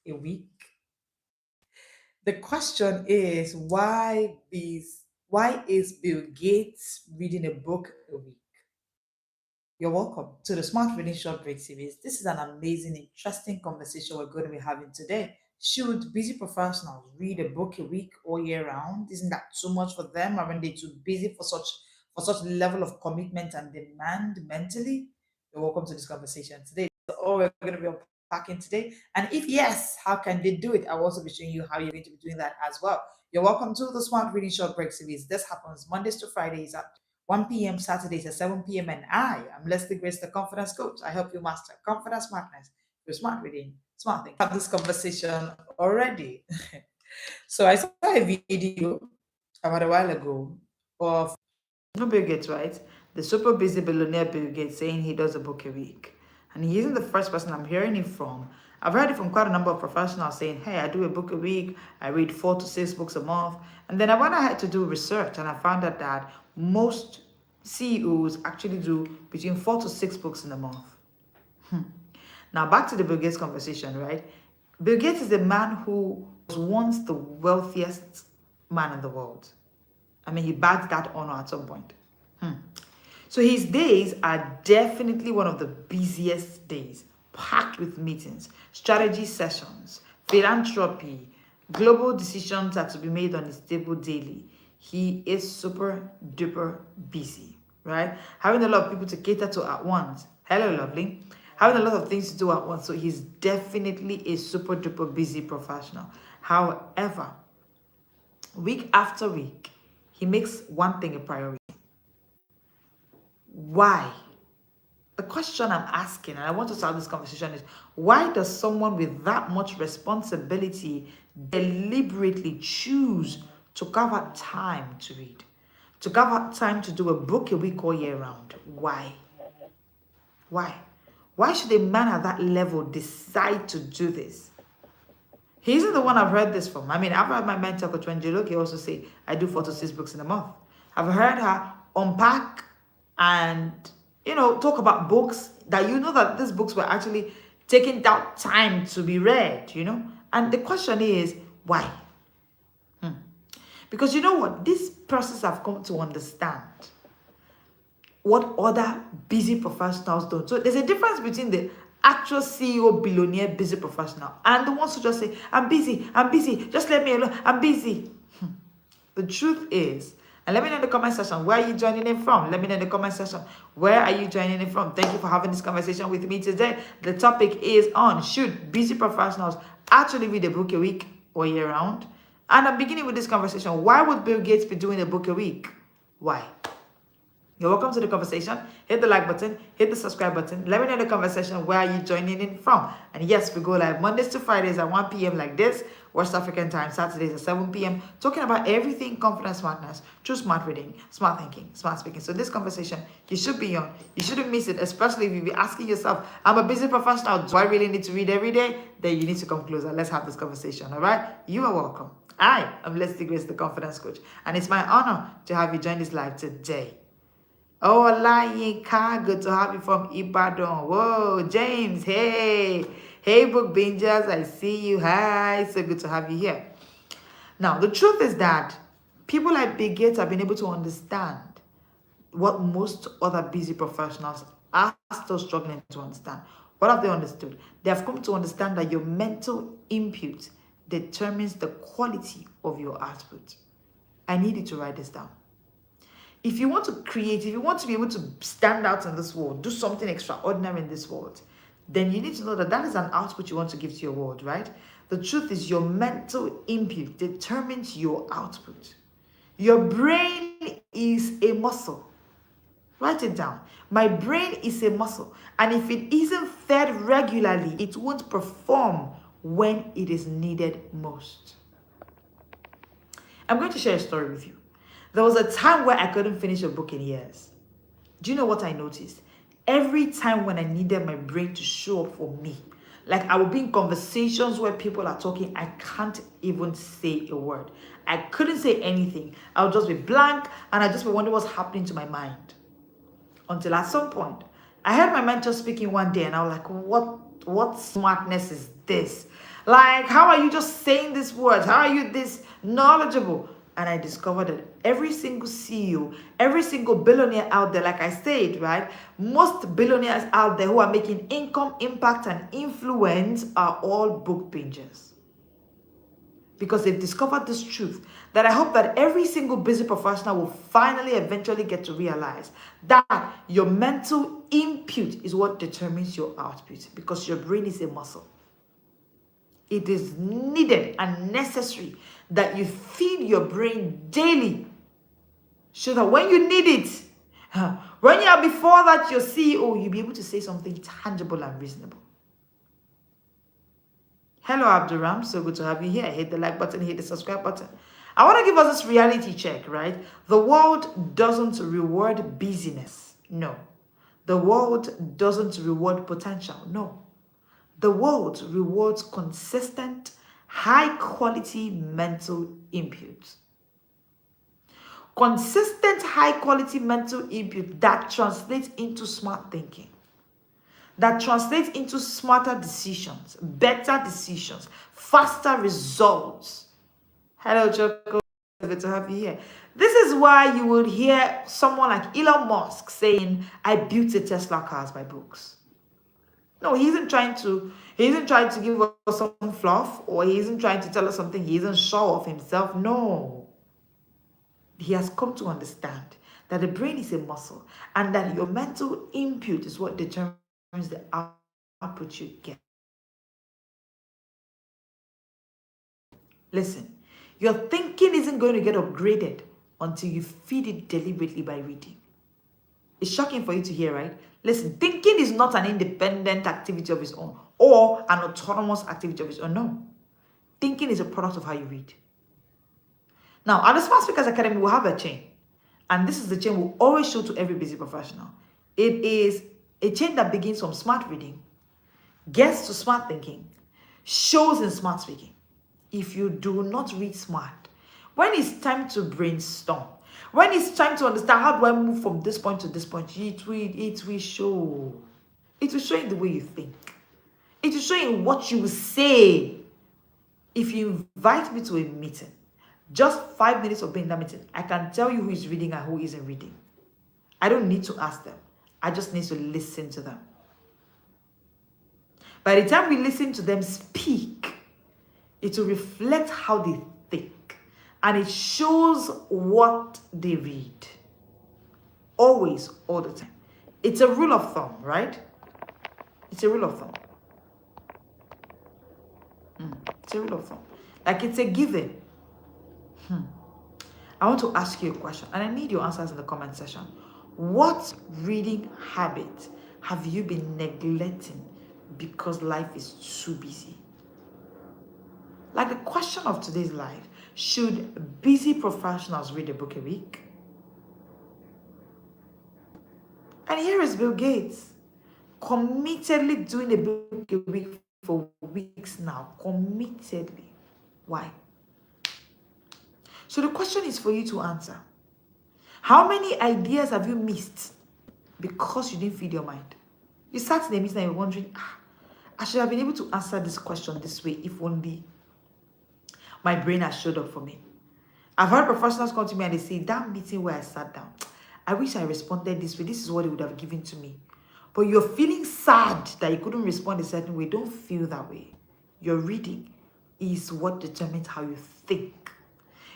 a week? The question is why is Bill Gates reading a book a week? You're welcome to the Smart Reading Short Break series. This is an amazing, interesting conversation we're going to be having today. Should busy professionals read a book a week all year round? Isn't that too much for them? Aren't they too busy for such level of commitment and demand mentally? You're welcome to this conversation today. So all we're going to be unpacking today. And if yes, how can they do it? I'll also be showing you how you're going to be doing that as well. You're welcome to the Smart Reading Short Break series. This happens Mondays to Fridays at 1 p.m. Saturdays at 7 p.m. And I am Leslie Grace, the confidence coach. I help you master confidence smartness through smart reading, smart thinking. Have this conversation already. So I saw a video about a while ago of Bill Gates, right? The super busy billionaire Bill Gates saying he does a book a week. And he isn't the first person I'm hearing it from. I've heard it from quite a number of professionals saying, hey, I do a book a week, I read 4 to 6 books a month. And then I went ahead to do research and I found out that most CEOs actually do between 4 to 6 books in a month. Now, back to the Bill Gates conversation, right? Bill Gates is a man who was once the wealthiest man in the world. I mean, he bagged that honor at some point. So his days are definitely one of the busiest days, packed with meetings, strategy sessions, philanthropy, global decisions are to be made on his table daily. He is super duper busy, right? Having a lot of people to cater to at once. Hello, lovely. Having a lot of things to do at once. So he's definitely a super duper busy professional. However, week after week, he makes one thing a priority. Why? The question I'm asking, and I want to start this conversation, is why does someone with that much responsibility deliberately choose to carve out time to read? To carve out time to do a book a week all year round? Why? Why? Why should a man at that level decide to do this? He isn't the one I've heard this from. I mean, I've heard my mentor, Coach Wenjeloke, also say, I do 4 to 6 books in a month. I've heard her unpack and, talk about books that that these books were actually taking that time to be read, And the question is, why? Because you know what? This process I've come to understand what other busy professionals don't. So there's a difference between the actual CEO, billionaire, busy professional and the ones who just say, I'm busy, just let me alone, I'm busy. The truth is, and let me know in the comment section, where are you joining in from? Let me know in the comment section, where are you joining in from? Thank you for having this conversation with me today. The topic is on, should busy professionals actually read a book a week or year round? And I'm beginning with this conversation. Why would Bill Gates be doing a book a week? Why? You're welcome to the conversation. Hit the like button, hit the subscribe button. Let me know in the conversation where are you joining in from. And yes, we go live Mondays to Fridays at 1 p.m. like this, West African time, Saturdays at 7 p.m. talking about everything confidence smartness, through smart reading, smart thinking, smart speaking. So this conversation, you should be on. You shouldn't miss it, especially if you be asking yourself, I'm a busy professional, do I really need to read every day? Then you need to come closer. Let's have this conversation, all right? You are welcome. I am Leslie Grace, the confidence coach, and it's my honor to have you join this live today. Oh, Olayinka, good to have you from Ibadan. Whoa, James, hey. Hey, book bingers, I see you. Hi, so good to have you here. Now, the truth is that people like Bill Gates have been able to understand what most other busy professionals are still struggling to understand. What have they understood? They have come to understand that your mental input determines the quality of your output. I need you to write this down. If you want to create, if you want to be able to stand out in this world, do something extraordinary in this world, then you need to know that that is an output you want to give to your world, right? The truth is your mental input determines your output. Your brain is a muscle. Write it down. My brain is a muscle. And if it isn't fed regularly, it won't perform when it is needed most. I'm going to share a story with you. There was a time where I couldn't finish a book in years. Do you know what I noticed? Every time when I needed my brain to show up for me, like I would be in conversations where people are talking, I can't even say a word. I couldn't say anything. I would just be blank and I just be wondering what's happening to my mind. Until at some point, I heard my mentor speaking one day and I was like, what smartness is this? Like, how are you just saying these words? How are you this knowledgeable? And I discovered that every single CEO, every single billionaire out there, like I said, right? Most billionaires out there who are making income, impact, and influence are all book bingers. Because they've discovered this truth that I hope that every single busy professional will finally eventually get to realize that your mental input is what determines your output, because your brain is a muscle. It is needed and necessary that you feed your brain daily so that when you need it, when you are before that your CEO, you'll be able to say something tangible and reasonable. Hello, Abduram. So good to have you here. Hit the like button, hit the subscribe button. I want to give us this reality check, right? The world doesn't reward busyness. No. The world doesn't reward potential. No. The world rewards consistent, high-quality mental input. Consistent, high-quality mental input that translates into smart thinking. That translates into smarter decisions, better decisions, faster results. Hello, Choco. Good to have you here. This is why you would hear someone like Elon Musk saying, I built a Tesla cars by books. No, he isn't trying to give us some fluff, or he isn't trying to tell us something he isn't sure of himself. No. He has come to understand that the brain is a muscle and that your mental input is what determines the output you get. Listen, your thinking isn't going to get upgraded until you feed it deliberately by reading. It's shocking for you to hear, right? Listen, thinking is not an independent activity of its own or an autonomous activity of its own. No. Thinking is a product of how you read. Now, at the Smart Speakers Academy, we'll have a chain. And this is the chain we'll always show to every busy professional. It is a chain that begins from smart reading, gets to smart thinking, shows in smart speaking. If you do not read smart, when it's time to brainstorm, when it's time to understand how do I move from this point to this point, it will show. It will show in the way you think. It will show in what you say. If you invite me to a meeting, just 5 minutes of being in that meeting, I can tell you who is reading and who isn't reading. I don't need to ask them. I just need to listen to them. By the time we listen to them speak, it will reflect how they think. And it shows what they read. Always, all the time. It's a rule of thumb, right? It's a rule of thumb. It's a rule of thumb. Like it's a given. I want to ask you a question, and I need your answers in the comment section. What reading habit have you been neglecting because life is too busy? Like the question of today's life, should busy professionals read a book a week? And here is Bill Gates, committedly doing a book a week for weeks now. Committedly. Why? So the question is for you to answer. How many ideas have you missed because you didn't feed your mind? You sat in a meeting and you're wondering, I should have been able to answer this question this way if only my brain has showed up for me. I've heard professionals come to me and they say, that meeting where I sat down, I wish I responded this way. This is what they would have given to me. But you're feeling sad that you couldn't respond a certain way. Don't feel that way. Your reading is what determines how you think.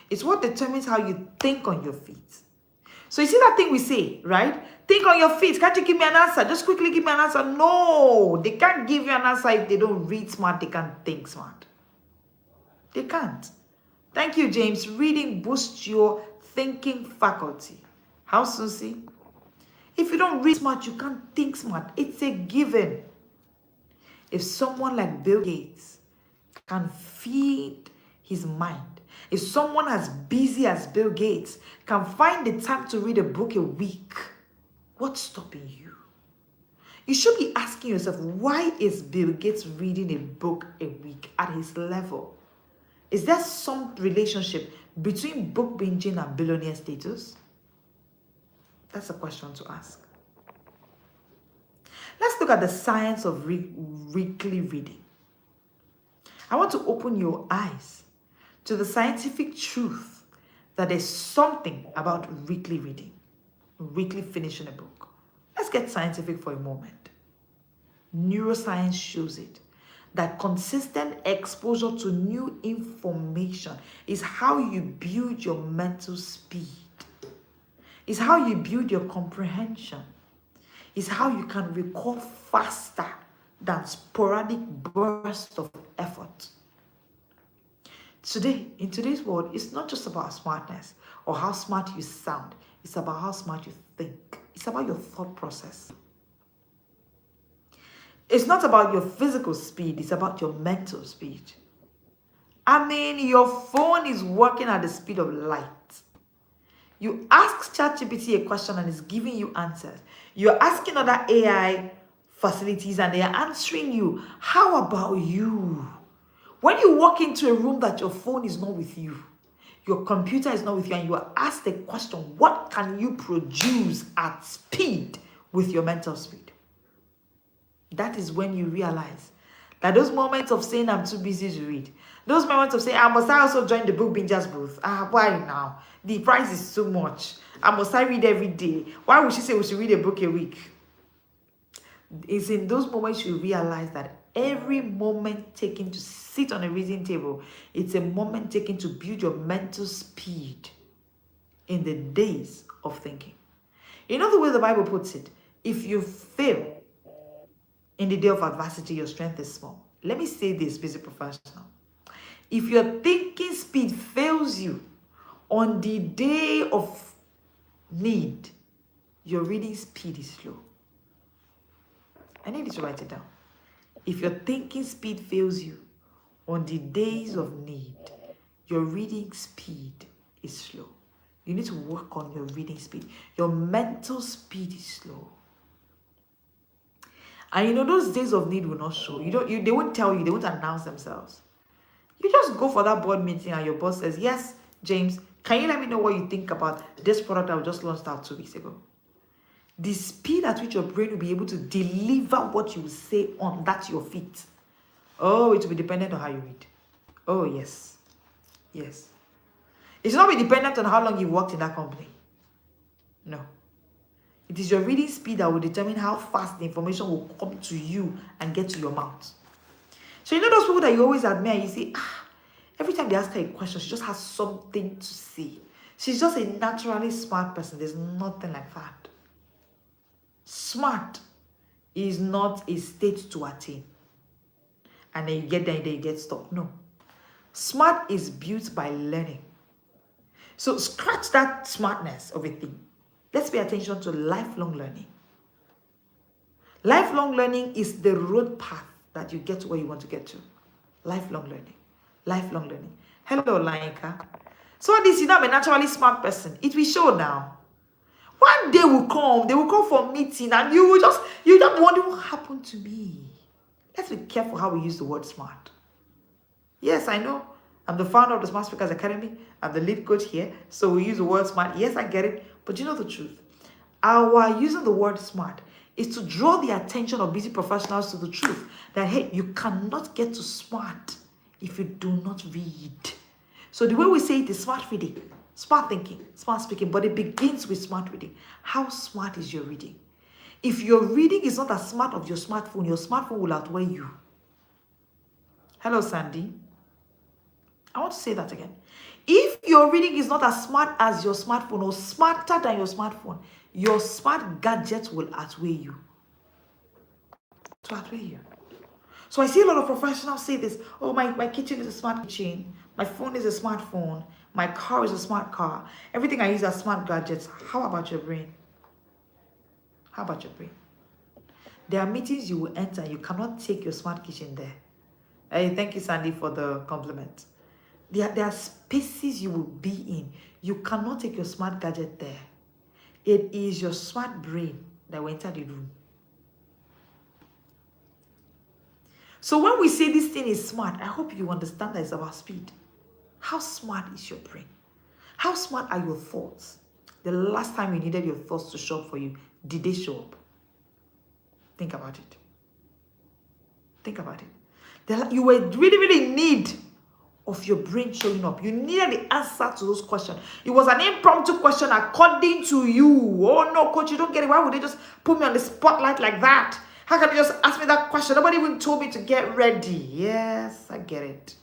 It's what determines how you think on your feet. So you see that thing we say, right? Think on your feet. Can't you give me an answer? Just quickly give me an answer. No, they can't give you an answer if they don't read smart. They can't think smart. They can't. Thank you, James. Reading boosts your thinking faculty. How, Susie? If you don't read smart, you can't think smart. It's a given. If someone like Bill Gates can feed his mind, if someone as busy as Bill Gates can find the time to read a book a week, what's stopping you? You should be asking yourself, why is Bill Gates reading a book a week at his level? Is there some relationship between book binging and billionaire status? That's a question to ask. Let's look at the science of weekly reading. I want to open your eyes to the scientific truth that there's something about weekly reading, weekly finishing a book. Let's get scientific for a moment. Neuroscience shows it, that consistent exposure to new information is how you build your mental speed. It's how you build your comprehension. It's how you can recall faster than sporadic bursts of effort. Today, in today's world, it's not just about smartness or how smart you sound. It's about how smart you think. It's about your thought process. It's not about your physical speed. It's about your mental speed. I mean, your phone is working at the speed of light. You ask ChatGPT a question and it's giving you answers. You're asking other AI facilities and they are answering you. How about you? When you walk into a room that your phone is not with you, your computer is not with you, and you are asked the question, what can you produce at speed with your mental speed? That is when you realize that those moments of saying I'm too busy to read, those moments of saying I must also join the book bingers booth. Why now? The price is too much. I must read every day. Why would she say we should read a book a week? It's in those moments you realize that every moment taken to sit on a reading table, it's a moment taken to build your mental speed in the days of thinking. You know the way the Bible puts it? If you fail in the day of adversity, your strength is small. Let me say this, busy professional. If your thinking speed fails you on the day of need, your reading speed is slow. I need you to write it down. If your thinking speed fails you on the days of need, your reading speed is slow. You need to work on your reading speed. Your mental speed is slow. And you know, those days of need will not show. They won't tell you, they won't announce themselves. You just go for that board meeting and your boss says, yes, James, can you let me know what you think about this product I just launched out 2 weeks ago? The speed at which your brain will be able to deliver what you say on that your feet. Oh, it will be dependent on how you read. Oh, yes. Yes. It should not be dependent on how long you've worked in that company. No. It is your reading speed that will determine how fast the information will come to you and get to your mouth. So you know those people that you always admire, you say, every time they ask her a question, she just has something to say. She's just a naturally smart person. There's nothing like that. Smart is not a state to attain. And then you get there and then you get stuck. No. Smart is built by learning. So scratch that smartness of a thing. Let's pay attention to lifelong learning. Lifelong learning is the road path that you get to where you want to get to. Lifelong learning. Lifelong learning. Hello, Laika. So this, you know, I'm a naturally smart person. It will show now. One day will come, they will come for a meeting and you just wonder what happened to me. Let's be careful how we use the word smart. Yes, I know. I'm the founder of the Smart Speakers Academy. I'm the lead coach here. So we use the word smart. Yes, I get it. But you know the truth. Our using the word smart is to draw the attention of busy professionals to the truth that, hey, you cannot get to smart if you do not read. So the way we say it is smart reading, smart thinking, smart speaking, but it begins with smart reading. How smart is your reading? If your reading is not as smart as your smartphone will outweigh you. Hello, Sandy. I want to say that again. If your reading is not as smart as your smartphone or smarter than your smartphone, your smart gadget will outweigh you. To outweigh you. So I see a lot of professionals say this. Oh, my kitchen is a smart kitchen. My phone is a smartphone. My car is a smart car. Everything I use are smart gadgets. How about your brain? How about your brain? There are meetings you will enter. You cannot take your smart kitchen there. Hey, thank you, Sandy, for the compliment. There are spaces you will be in. You cannot take your smart gadget there. It is your smart brain that will enter the room. So when we say this thing is smart, I hope you understand that it's about speed. How smart is your brain? How smart are your thoughts? The last time you needed your thoughts to show up for you, did they show up? Think about it. Think about it. You were really, really in need of your brain showing up. You needed the answer to those questions. It was an impromptu question according to you. Oh no, coach, you don't get it. Why would they just put me on the spotlight like that? How can they just ask me that question? Nobody even told me to get ready. Yes, I get it.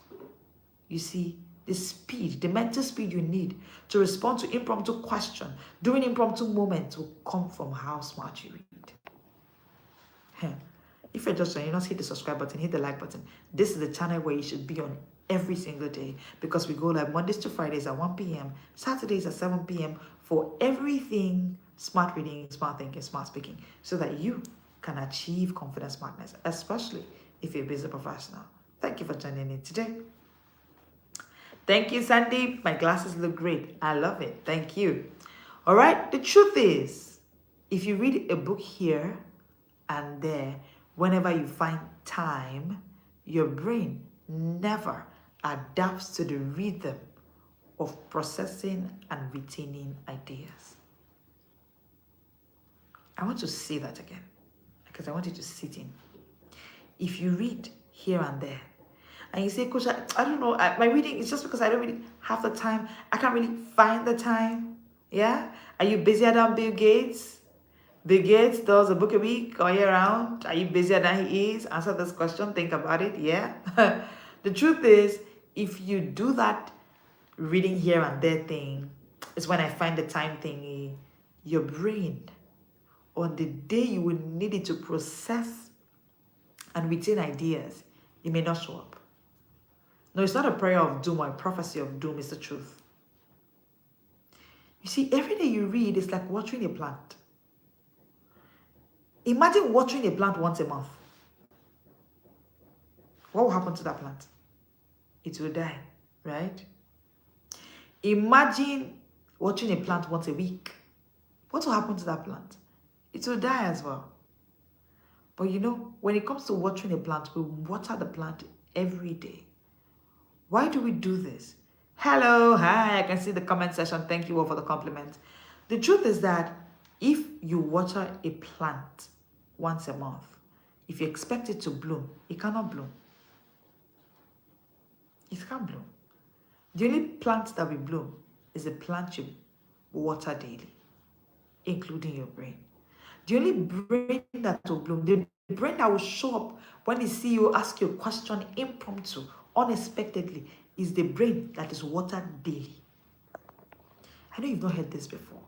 You see, the speed, the mental speed you need to respond to impromptu question during impromptu moments will come from how smart you read. If you're just joining us, hit the subscribe button, hit the like button. This is the channel where you should be on every single day, because we go live Mondays to Fridays at 1 p.m, Saturdays at 7 p.m. for everything smart reading, smart thinking, smart speaking, so that you can achieve confidence smartness, especially if you're a business professional. Thank you for joining in today. Thank you, Sandy. My glasses look great. I love it. Thank you. All right. The truth is, if you read a book here and there, whenever you find time, your brain never adapts to the rhythm of processing and retaining ideas. I want to say that again, because I want you to sit in. If you read here and there, and you say, Coach, I don't know, my reading is just because I don't really have the time. I can't really find the time. Yeah? Are you busier than Bill Gates? Bill Gates does a book a week all year round. Are you busier than he is? Answer this question. Think about it. Yeah? The truth is, if you do that reading here and there thing, it's when I find the time thingy, your brain, on the day you will need it to process and retain ideas, it may not show up. No, it's not a prayer of doom or a prophecy of doom, it's the truth. You see, every day you read is like watering a plant. Imagine watering a plant once a month. What will happen to that plant? It will die, right? Imagine watering a plant once a week. What will happen to that plant? It will die as well. But you know, when it comes to watering a plant, we water the plant every day. Why do we do this? Hello, hi, I can see the comment section. Thank you all for the compliment. The truth is that if you water a plant once a month, if you expect it to bloom, it cannot bloom. It can't bloom. The only plant that will bloom is a plant you water daily, including your brain. The only brain that will bloom, the brain that will show up when the CEO asks you a question impromptu, unexpectedly, is the brain that is watered daily. I know you've not heard this before.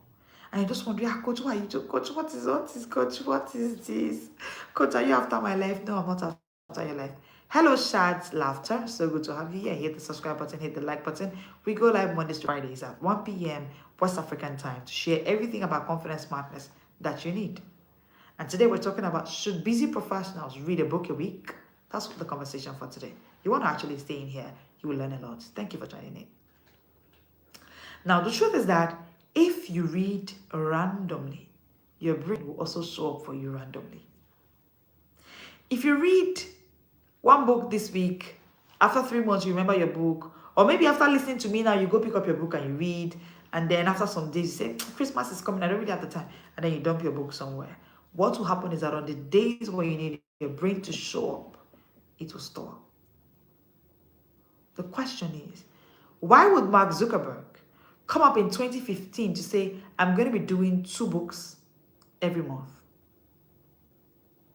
And you're just wondering, Coach, why are you doing? Coach, what is Coach? What is this? Coach, are you after my life? No, I'm not after your life. Hello, Shad's Laughter. So good to have you here. Hit the subscribe button, hit the like button. We go live Mondays to Fridays at 1 p.m. West African time to share everything about confidence smartness that you need. And today we're talking about, should busy professionals read a book a week? That's the conversation for today. You want to actually stay in here, you will learn a lot. Thank you for joining in. Now, the truth is that if you read randomly, your brain will also show up for you randomly. If you read one book this week, after 3 months, you remember your book, or maybe after listening to me now, you go pick up your book and you read, and then after some days, you say, Christmas is coming, I don't really have the time, and then you dump your book somewhere. What will happen is that on the days when you need your brain to show up, it will store. The question is, why would Mark Zuckerberg come up in 2015 to say, I'm going to be doing 2 books every month?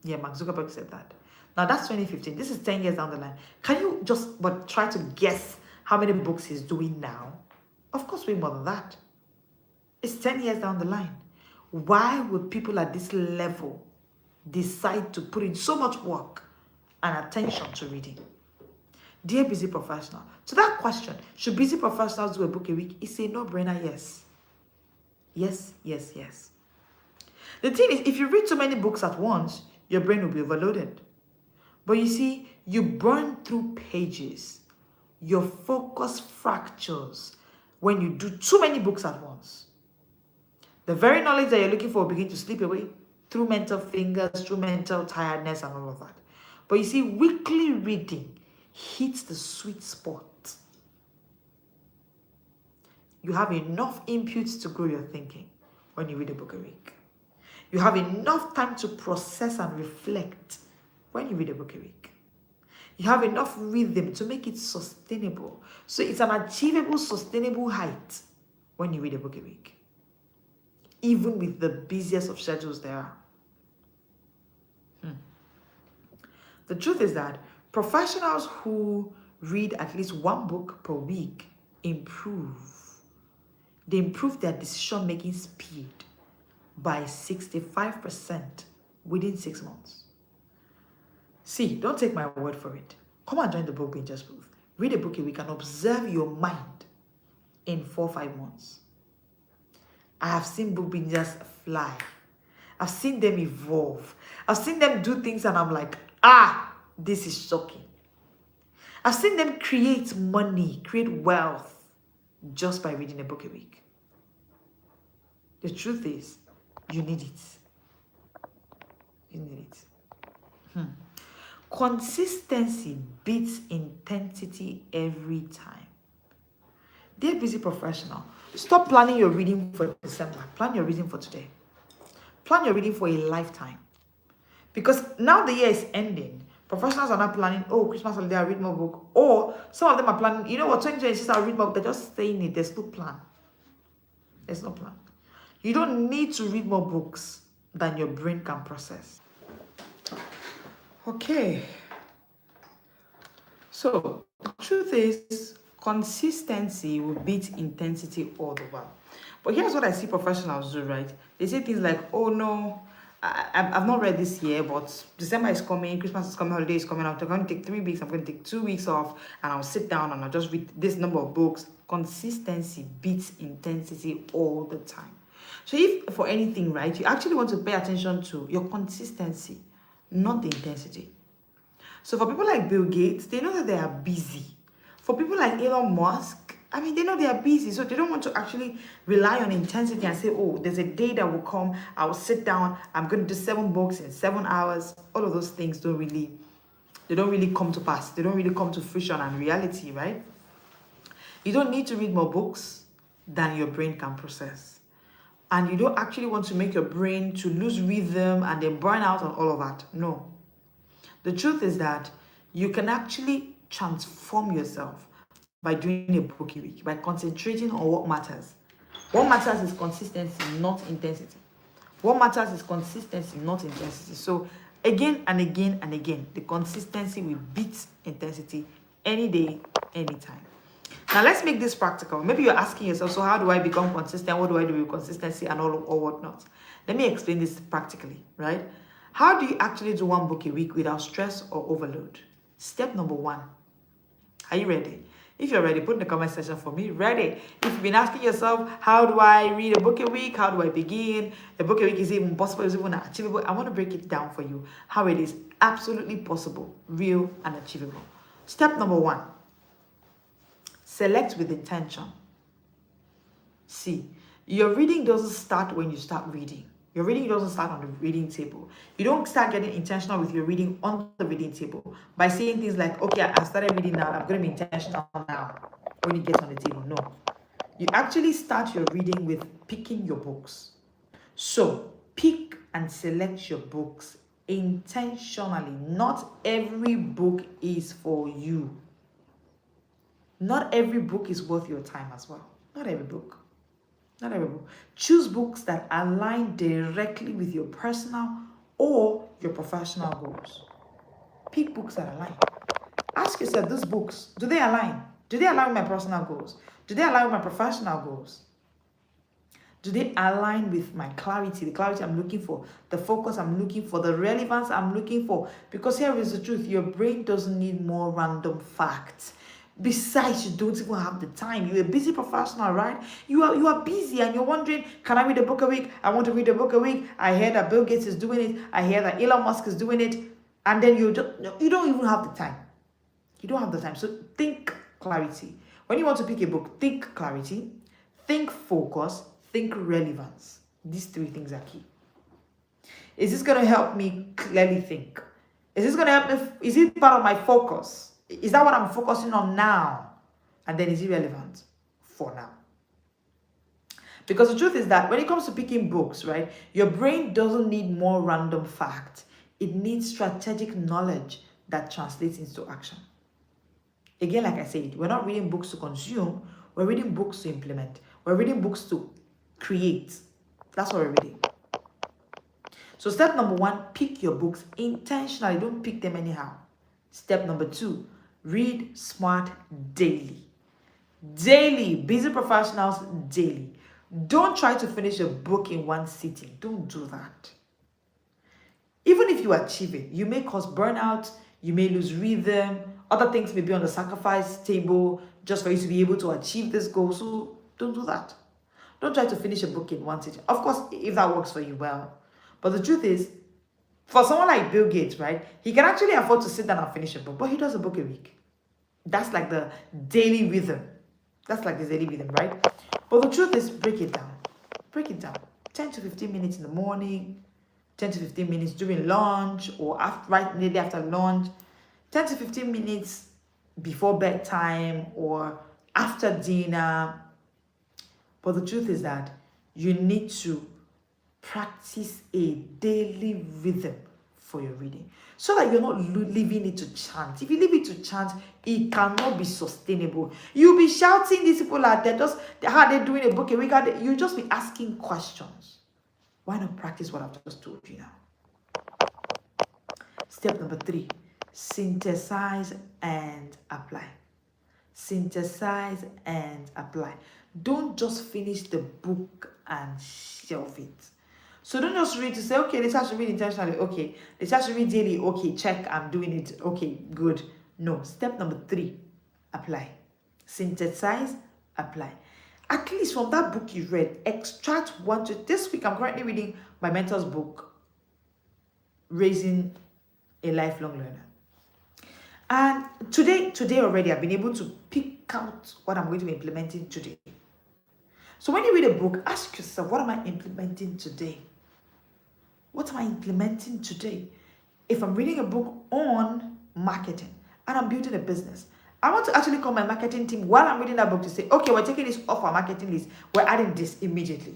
Yeah, Mark Zuckerberg said that. Now that's 2015. This is 10 years down the line. Can you just try to guess how many books he's doing now? Of course, way more than that. It's 10 years down the line. Why would people at this level decide to put in so much work and attention to reading? Dear busy professional, to that question, should busy professionals do a book a week? It's a no-brainer, yes. Yes, yes, yes. The thing is, if you read so many books at once, your brain will be overloaded. But you see, you burn through pages. Your focus fractures when you do too many books at once. The very knowledge that you're looking for will begin to slip away through mental fingers, through mental tiredness and all of that. But you see, weekly reading hits the sweet spot. You have enough inputs to grow your thinking when you read a book a week. You have enough time to process and reflect when you read a book a week. You have enough rhythm to make it sustainable. So it's an achievable, sustainable height when you read a book a week. Even with the busiest of schedules there are. The truth is that professionals who read at least one book per week improve. They improve their decision-making speed by 65% within 6 months. See, don't take my word for it. Come and join the Book Bingers booth. Read a book a week and observe your mind in 4 or 5 months. I have seen book bingers fly. I've seen them evolve. I've seen them do things and I'm like, this is shocking. I've seen them create money, create wealth just by reading a book a week. The truth is, you need it. You need it. Consistency beats intensity every time. Dear busy professional, stop planning your reading for December. Plan your reading for today. Plan your reading for a lifetime. Because now the year is ending. Professionals are not planning, Christmas holiday, I'll read more book. Or some of them are planning, 2026, I'll read more book. They're just saying it. There's no plan. There's no plan. You don't need to read more books than your brain can process. Okay. So, the truth is, consistency will beat intensity all the while. But here's what I see professionals do, right? They say things like, oh no, I've not read this year, but December is coming, Christmas is coming, holiday is coming. I'm going to take 3 weeks, I'm going to take 2 weeks off, and I'll sit down and I'll just read this number of books. Consistency beats intensity all the time. So if for anything, right, you actually want to pay attention to your consistency, not the intensity. So for people like Bill Gates, they know that they are busy. For people like Elon Musk, they know they are busy, so they don't want to actually rely on intensity and say, there's a day that will come, I will sit down, I'm going to do 7 books in 7 hours. All of those things don't really come to pass. They don't really come to fruition and reality, right? You don't need to read more books than your brain can process. And you don't actually want to make your brain to lose rhythm and then burn out on all of that. No. The truth is that you can actually transform yourself by doing a book a week, by concentrating on what matters. What matters is consistency, not intensity. What matters is consistency, not intensity. So again and again and again, the consistency will beat intensity any day, anytime. Now let's make this practical. Maybe you're asking yourself, so how do I become consistent? What do I do with consistency and all or whatnot? Let me explain this practically, right? How do you actually do 1 book a week without stress or overload? Step number 1. Are you ready? If you're ready, put in the comment section for me. Ready? If you've been asking yourself, how do I read a book a week? How do I begin? A book a week is even possible, is even achievable. I want to break it down for you. How it is absolutely possible, real and achievable. Step number 1. Select with intention. See, your reading doesn't start when you start reading. Your reading doesn't start on the reading table. You don't start getting intentional with your reading on the reading table by saying things like, okay, I started reading now, I'm going to be intentional now when you get on the table. No. You actually start your reading with picking your books. So, pick and select your books intentionally. Not every book is for you. Not every book is worth your time as well. Not every book. Not every book. Choose books that align directly with your personal or your professional goals. Pick books that align. Ask yourself, these books, do they align? Do they align with my personal goals? Do they align with my professional goals? Do they align with my clarity, the clarity I'm looking for, the focus I'm looking for, the relevance I'm looking for? Because here is the truth, your brain doesn't need more random facts. Besides, you don't even have the time. You're a busy professional, right? You are busy and you're wondering, can I read a book a week? I want to read a book a week. I hear that Bill Gates is doing it. I hear that Elon Musk is doing it. And then you don't even have the time. You don't have the time. So think clarity. When you want to pick a book, think clarity, think focus, think relevance. These 3 things are key. Is this going to help me clearly think? Is this going to help me? Is it part of my focus? Is that what I'm focusing on now? And then is it relevant for now? Because the truth is that when it comes to picking books, right, your brain doesn't need more random facts. It needs strategic knowledge that translates into action. Again, like I said, we're not reading books to consume, we're reading books to implement. We're reading books to create. That's what we're reading. So step number 1, pick your books intentionally. Don't pick them anyhow. Step number 2, read smart daily. Daily. Busy professionals daily. Don't try to finish a book in one sitting. Don't do that. Even if you achieve it, you may cause burnout, you may lose rhythm, other things may be on the sacrifice table just for you to be able to achieve this goal. So don't do that. Don't try to finish a book in one sitting. Of course, if that works for you, well. But the truth is, for someone like Bill Gates, right, he can actually afford to sit down and finish a book, but he does a book a week. That's like the daily rhythm. That's like the daily rhythm, right? But the truth is, break it down. Break it down. 10 to 15 minutes in the morning, 10 to 15 minutes during lunch, or after, right immediately after lunch, 10 to 15 minutes before bedtime or after dinner. But the truth is that you need to practice a daily rhythm for your reading so that you're not leaving it to chance. If you leave it to chance, it cannot be sustainable. You'll be shouting these people out there, just how they're doing a book a week. You'll just be asking questions. Why not practice what I've just told you now? Step number 3, synthesize and apply. Synthesize and apply. Don't just finish the book and shelve it. So don't just read to say, okay, this has to read intentionally. Okay, this has to read daily. Okay, check, I'm doing it. Okay, good. No. Step number 3, apply. Synthesize, apply. At least from that book you read, extract one to. This week, I'm currently reading my mentor's book, Raising a Lifelong Learner. And today already, I've been able to pick out what I'm going to be implementing today. So when you read a book, ask yourself, what am I implementing today? What am I implementing today? If I'm reading a book on marketing and I'm building a business, I want to actually call my marketing team while I'm reading that book to say, okay, we're taking this off our marketing list. We're adding this immediately.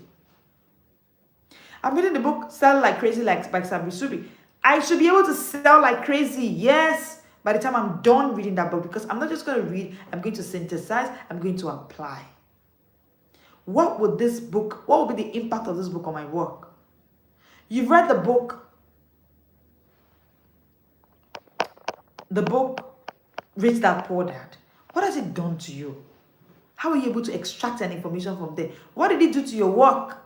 I'm reading the book, Sell Like Crazy like by Sabri Subi. I should be able to sell like crazy, yes, by the time I'm done reading that book, because I'm not just going to read, I'm going to synthesize, I'm going to apply. What would be the impact of this book on my work? You've read the book Rich Dad Poor Dad. What has it done to you? How are you able to extract that information from there? What did it do to your work?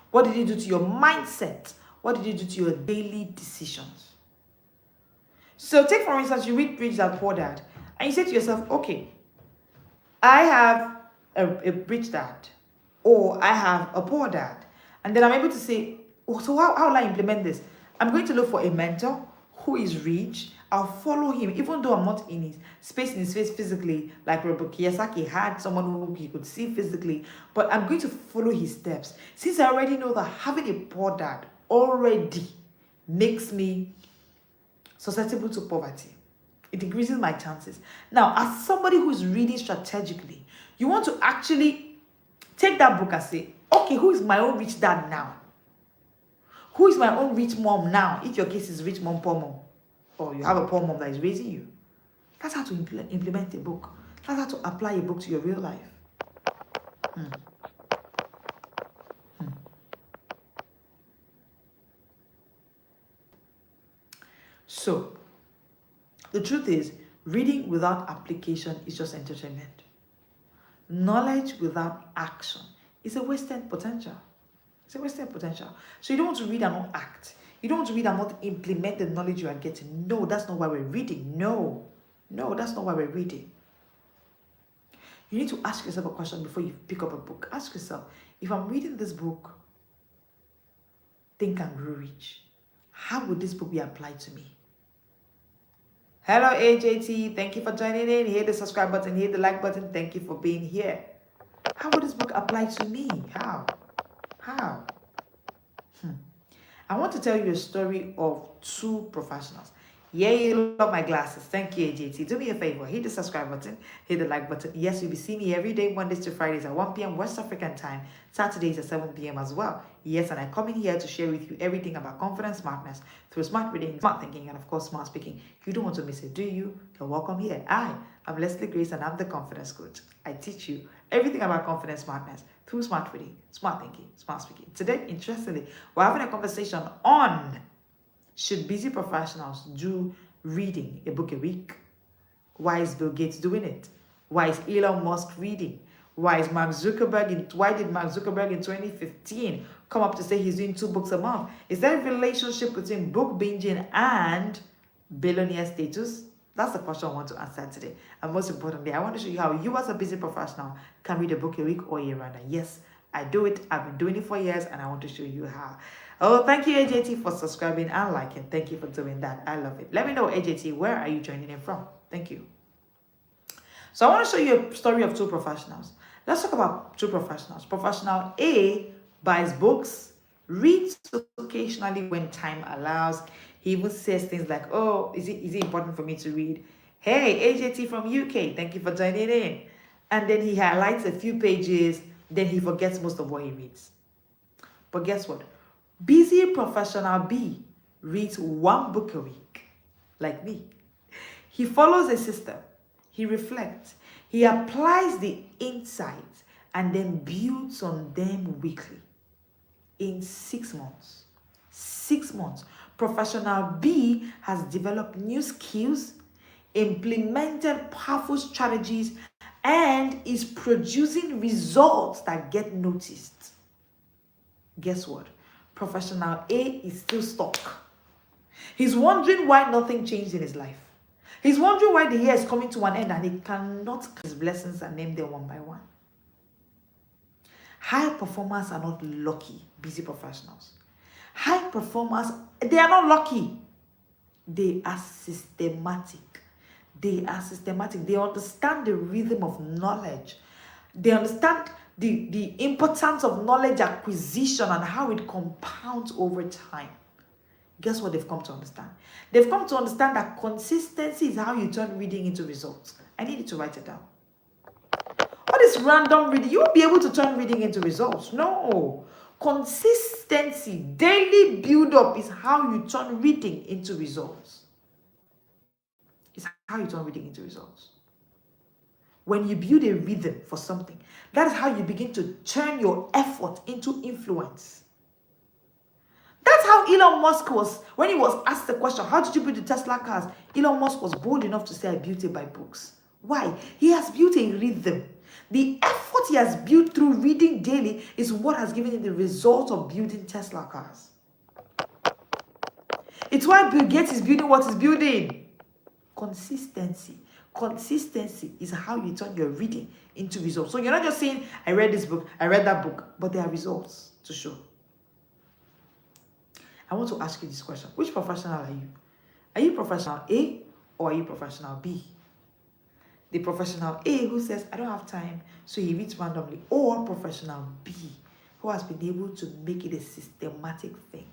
What did it do to your mindset? What did it do to your daily decisions? So take, for instance, you read Rich Dad Poor Dad, and you say to yourself, okay, I have a rich dad, or I have a poor dad. And then I'm able to say, oh, so how will I implement this? I'm going to look for a mentor who is rich. I'll follow him, even though I'm not in his face physically, like Robert Kiyosaki had someone who he could see physically, but I'm going to follow his steps. Since I already know that having a poor dad already makes me susceptible to poverty, it increases my chances. Now, as somebody who's reading strategically, you want to actually take that book and say, okay, who is my own rich dad now? Who is my own rich mom now? If your case is rich mom, poor mom, or you have a poor mom that is raising you. That's how to implement a book. That's how to apply a book to your real life. So, the truth is, reading without application is just entertainment. Knowledge without action is a wasted potential. It's a wasted potential. So you don't want to read and not act. You don't want to read and not implement the knowledge you are getting. No, that's not why we're reading. No, that's not why we're reading. You need to ask yourself a question before you pick up a book. Ask yourself, if I'm reading this book, Think and Grow Rich, how would this book be applied to me? Hello, AJT. Thank you for joining in. Hit the subscribe button, hit the like button. Thank you for being here. How would this book apply to me? How? I want to tell you a story of two professionals. Yeah, you love my glasses. Thank you, AJT. Do me a favor. Hit the subscribe button. Hit the like button. Yes, you'll be seeing me every day, Mondays to Fridays at 1 p.m. West African time. Saturdays at 7 p.m. as well. Yes, and I come in here to share with you everything about confidence, smartness, through smart reading, smart thinking, and of course, smart speaking. You don't want to miss it, do you? You're welcome here. I'm Leslie Grace, and I'm the confidence coach. I teach you everything about confidence, smartness, through smart reading, smart thinking, smart speaking. Today, interestingly, we're having a conversation on: should busy professionals do reading a book a week? Why is Bill Gates doing it? Why is Elon Musk reading? Why did Mark Zuckerberg in 2015 come up to say he's doing 2 books a month? Is there a relationship between book binging and billionaire status? That's the question I want to answer today. And most importantly, I want to show you how you as a busy professional can read a book a week or year round. And yes, I do it. I've been doing it for years, and I want to show you how. Oh, thank you, AJT, for subscribing and liking. Thank you for doing that. I love it. Let me know, AJT, where are you joining in from? Thank you. So I want to show you a story of 2 professionals. Let's talk about 2 professionals. Professional A buys books, reads occasionally when time allows. He even says things like, oh, is it important for me to read? Hey, AJT from UK, thank you for joining in. And then he highlights a few pages, then he forgets most of what he reads. But guess what? Busy professional B reads 1 book a week, like me. He follows a system. He reflects. He applies the insights and then builds on them weekly. In 6 months. 6 months. Professional B has developed new skills, implemented powerful strategies, and is producing results that get noticed. Guess what? Professional A is still stuck. He's wondering why nothing changed in his life. He's wondering why the year is coming to an end and he cannot count his blessings and name them one by one. High performers are not lucky, busy professionals. High performers, they are not lucky. They are systematic. They are systematic. They understand the rhythm of knowledge. They understand the importance of knowledge acquisition and how it compounds over time. Guess what they've come to understand? They've come to understand that consistency is how you turn reading into results. I need you to write it down. All this random reading, you won't be able to turn reading into results. No. Consistency, daily build-up is how you turn reading into results. It's how you turn reading into results. When you build a rhythm for something, that is how you begin to turn your effort into influence. That's how Elon Musk was, when he was asked the question, how did you build the Tesla cars? Elon Musk was bold enough to say, I built it by books. Why? He has built a rhythm. The effort he has built through reading daily is what has given him the result of building Tesla cars. It's why Bill Gates is building what he's building. Consistency. Consistency is how you turn your reading into results. So you're not just saying, I read this book, I read that book, but there are results to show. I want to ask you this question. Which professional are you? Are you professional A or are you professional B? The professional A who says, I don't have time, so he reads randomly. Or professional B who has been able to make it a systematic thing.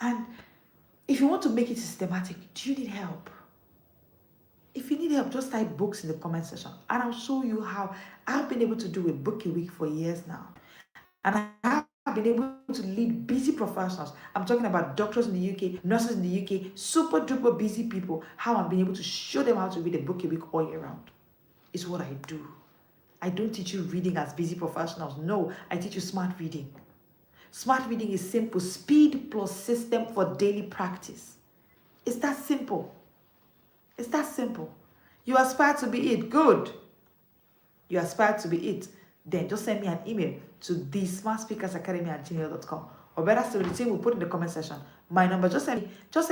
And if you want to make it systematic, do you need help? If you need help, just type books in the comment section. And I'll show you how I've been able to do a book a week for years now. And I have been able to lead busy professionals. I'm talking about doctors in the UK, nurses in the UK, super duper busy people, how I'm being able to show them how to read a book a week all year round. It's what I do. I don't teach you reading as busy professionals. No, I teach you smart reading. Smart reading is simple. Speed plus system for daily practice. It's that simple. It's that simple. You aspire to be it. Good. You aspire to be it. Then just send me an email to thesmartspeakersacademy@gmail.com. Or better still, the team will put in the comment section my number. Just send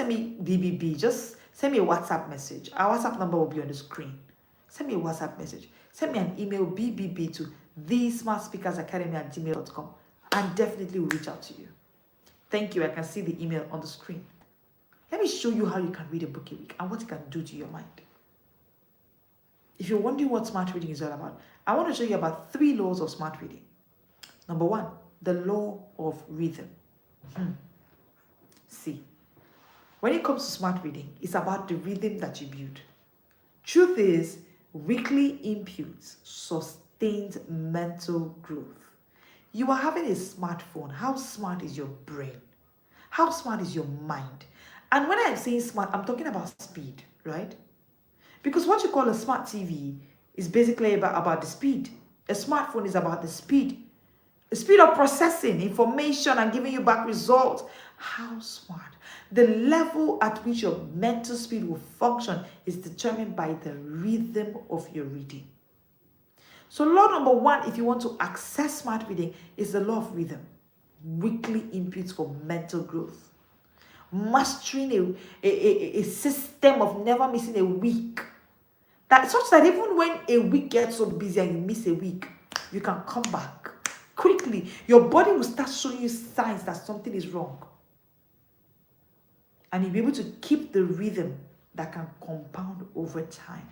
me BBB. Just send me a WhatsApp message. Our WhatsApp number will be on the screen. Send me a WhatsApp message. Send me an email BBB to thesmartspeakersacademy@gmail.com. And definitely will reach out to you. Thank you. I can see the email on the screen. Let me show you how you can read a book a week and what it can do to your mind. If you're wondering what smart reading is all about, I want to show you about 3 laws of smart reading. Number 1, the law of rhythm. See, when it comes to smart reading, it's about the rhythm that you build. Truth is, weekly inputs sustains mental growth. You are having a smartphone. How smart is your brain? How smart is your mind? And when I'm saying smart, I'm talking about speed, right? Because what you call a smart TV is basically about the speed. A smartphone is about the speed. The speed of processing information and giving you back results. How smart. The level at which your mental speed will function is determined by the rhythm of your reading. So law number one, if you want to access smart reading, is the law of rhythm. Weekly inputs for mental growth. Mastering a system of never missing a week. That such that even when a week gets so busy and you miss a week, you can come back quickly. Your body will start showing you signs that something is wrong. And you'll be able to keep the rhythm that can compound over time.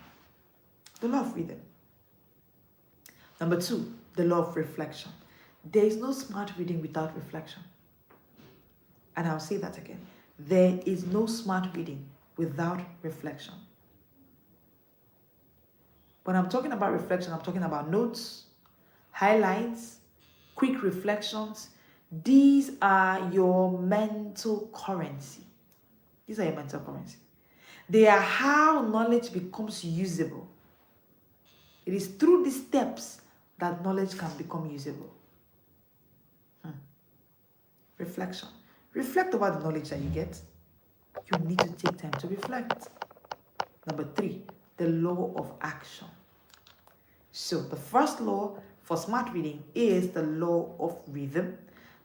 The law of rhythm. Number two, the law of reflection. There is no smart reading without reflection. And I'll say that again. There is no smart reading without reflection. When I'm talking about reflection, I'm talking about notes, highlights, quick reflections. These are your mental currency. These are your mental currency. They are how knowledge becomes usable. It is through these steps that knowledge can become usable. Reflection. Reflect over the knowledge that you get. You need to take time to reflect. Number three, the law of action. So the first law for smart reading is the law of rhythm.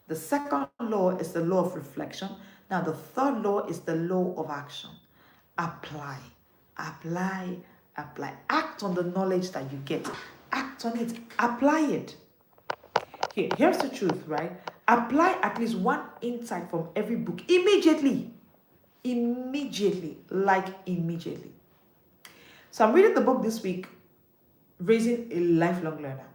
The second law is the law of reflection. Now the third law is the law of action. Apply, apply, apply. Act on the knowledge that you get. Act on it. Apply it. Here's the truth, right? Apply at least one insight from every book immediately. Immediately. So I'm reading the book this week, Raising a Lifelong Learner.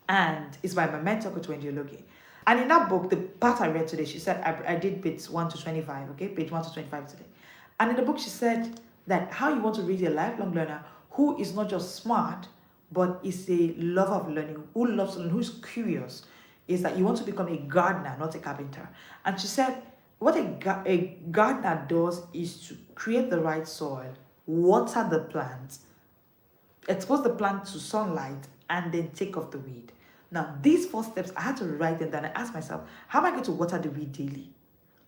And it's by my mentor, Coach Wendy Ologie. And in that book, the part I read today, she said, I did bits 1 to 25, okay? Page 1 to 25 today. And in the book, she said that how you want to raise a lifelong learner who is not just smart, but is a lover of learning, who loves learning, who is curious, is that you want to become a gardener, not a carpenter. And she said, what a gardener does is to create the right soil, water the plant, expose the plant to sunlight, and then take off the weed. Now, these 4 steps, I had to write them down. I asked myself, how am I going to water the weed daily?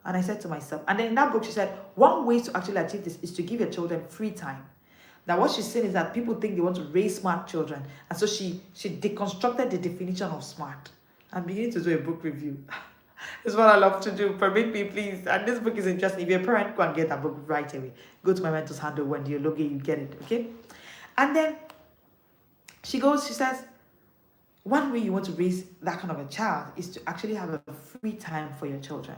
And I said to myself, and then in that book, she said, one way to actually achieve this is to give your children free time. Now, what she's saying is that people think they want to raise smart children. And so she deconstructed the definition of smart. I'm beginning to do a book review. This is what I love to do. Permit me, please. And this book is interesting. If you're a parent, go and get that book right away. Go to my mentor's handle, Wendy Ologie, you get it, okay? And then she says, one way you want to raise that kind of a child is to actually have a free time for your children.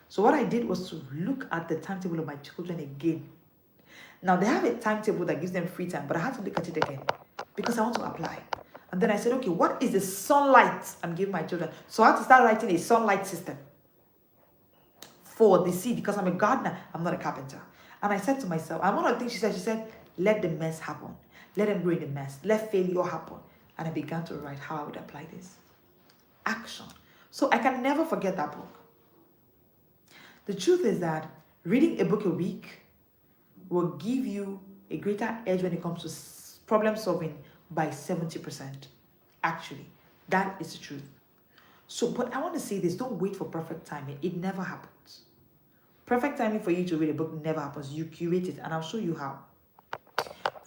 So what I did was to look at the timetable of my children again. Now, they have a timetable that gives them free time, but I had to look at it again because I want to apply. And then I said, okay, what is the sunlight I'm giving my children? So I had to start writing a sunlight system for the seed because I'm a gardener, I'm not a carpenter. And I said to myself, and one of the things she said, let the mess happen. Let them grow in the mess. Let failure happen. And I began to write how I would apply this. Action. So I can never forget that book. The truth is that reading a book a week will give you a greater edge when it comes to problem solving by 70%. Actually, that is the truth. So, but I want to say this, don't wait for perfect timing. It never happens. Perfect timing for you to read a book never happens. You curate it, and I'll show you how.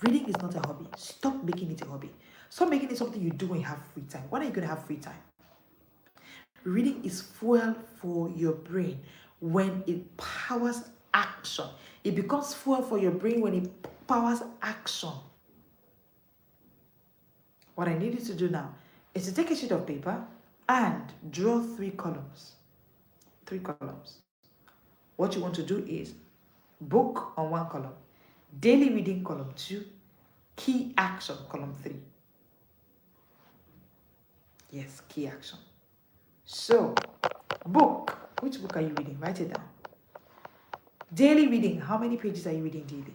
Reading is not a hobby. Stop making it a hobby. Stop making it something you do when you have free time. When are you going to have free time? Reading is fuel for your brain when it powers action. It becomes fuel for your brain when it powers action. What I need you to do now is to take a sheet of paper and draw 3 columns. 3 columns. What you want to do is book on 1 column, daily reading column 2, key action column 3. Yes, key action. So, book, Which book are you reading? Write it down. Daily reading. How many pages are you reading daily?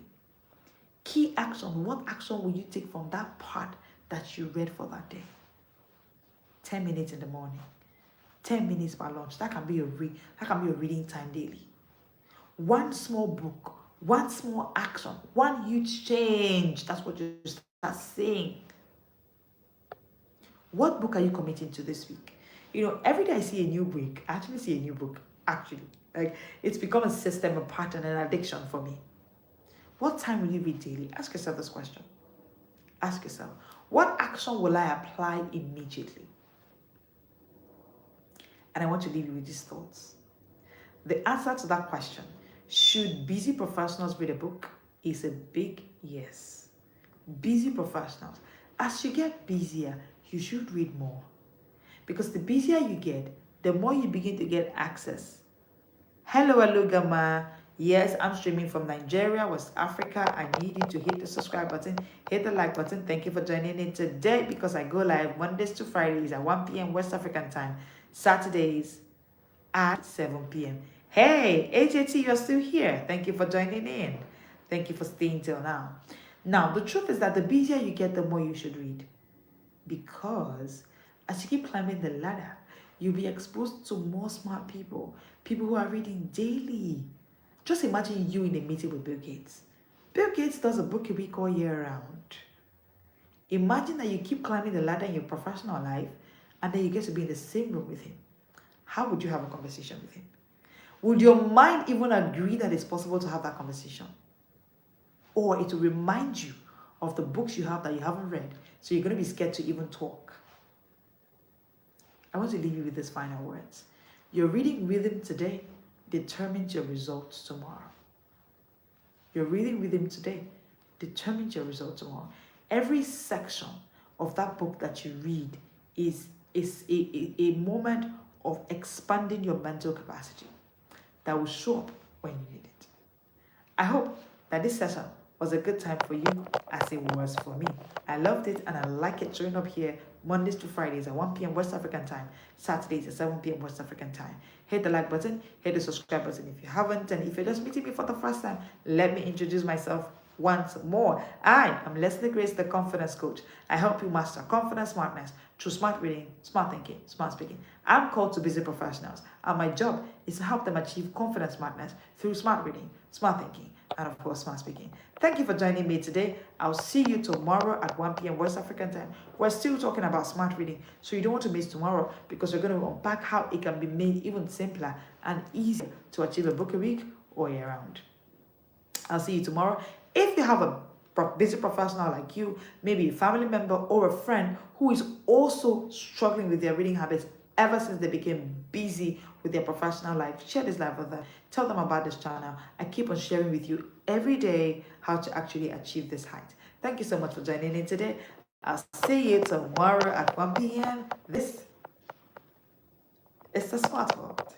Key action. What action will you take from that part that you read for that day? 10 minutes in the morning. 10 minutes by lunch. That can be your reading time daily. One small book, one small action, one huge change. That's what you start saying. What book are you committing to this week? Every day I see a new book. I actually see a new book. Like, it's become a system, a pattern, an addiction for me. What time will you read daily? Ask yourself this question. Ask yourself, what action will I apply immediately? And I want to leave you with these thoughts. The answer to that question, should busy professionals read a book, is a big yes. Busy professionals. As you get busier, you should read more. Because the busier you get, the more you begin to get access. Hello, Gama. Yes, I'm streaming from Nigeria, West Africa. I need you to hit the subscribe button, hit the like button. Thank you for joining in today, because I go live Mondays to Fridays at 1 p.m. West African time, Saturdays at 7 p.m. Hey, HAT, you're still here. Thank you for joining in. Thank you for staying till now. Now, the truth is that the busier you get, the more you should read. Because as you keep climbing the ladder, you'll be exposed to more smart people who are reading daily. Just imagine you in a meeting with Bill Gates. Bill Gates does a book a week all year round. Imagine that you keep climbing the ladder in your professional life, and then you get to be in the same room with him. How would you have a conversation with him? Would your mind even agree that it's possible to have that conversation? Or it will remind you of the books you have that you haven't read, so you're going to be scared to even talk. I want to leave you with these final words. Your reading rhythm today determines your results tomorrow. Your reading rhythm today determines your results tomorrow. Every section of that book that you read is a moment of expanding your mental capacity that will show up when you need it. I hope that this session was a good time for you, as it was for me. I loved it, and I like it showing up here Mondays to Fridays at 1 p.m. West African time, Saturdays at 7 p.m. West African time. Hit the like button, hit the subscribe button if you haven't, and if you're just meeting me for the first time, let me introduce myself once more. I am Leslie Grace, the Confidence Coach. I help you master confidence, smartness through smart reading, smart thinking, smart speaking. I'm called to busy professionals, and my job is to help them achieve confidence, smartness through smart reading, smart thinking, and of course, smart speaking. Thank you for joining me today. I'll see you tomorrow at 1 p.m. West African time. We're still talking about smart reading, so you don't want to miss tomorrow, because we're going to unpack how it can be made even simpler and easier to achieve a book a week or year round. I'll see you tomorrow. If you have a busy professional like you, maybe a family member or a friend who is also struggling with their reading habits ever since they became busy with their professional life, share this live with them. Tell them about this channel. I keep on sharing with you every day how to actually achieve this height. Thank you so much for joining in today. I'll see you tomorrow at 1 p.m. This is the Smart World.